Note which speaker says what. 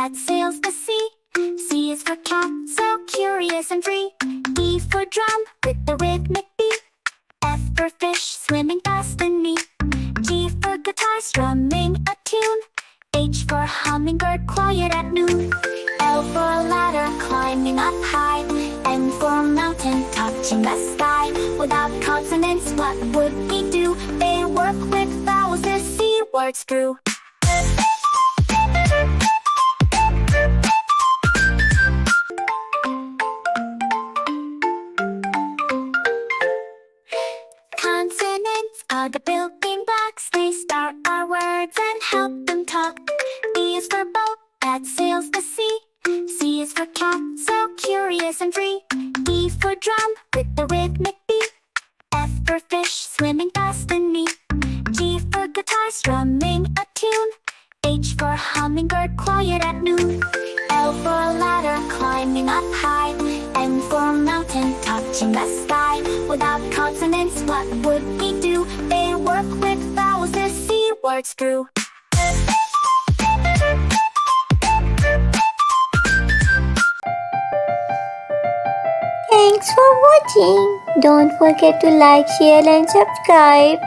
Speaker 1: that sails the sea. C is for cat, so curious and free. E for drum, with the rhythmic beat. F for fish, swimming fast and neat. G for guitar, strumming a tune. H for hummingbird, quiet at noon. L for ladder, climbing up high. M for mountain, touching the sky. Without consonants, what would we do? They work with vowels, the C words through. Consonants are the building blocks. They start our words and help them talk. B is for boat that sails the sea. C is for cat, so curious and free. E for drum, with the rhythmic beat. F for fish, swimming fast and neat. G for guitar, strumming a tune. H for hummingbird, quiet at noon. L for ladder, climbing up high. M for mountain, touching the sky. Without consonants, what would we do? They work with vowels, the C words through.
Speaker 2: Thanks for watching. Don't forget to like, share and subscribe.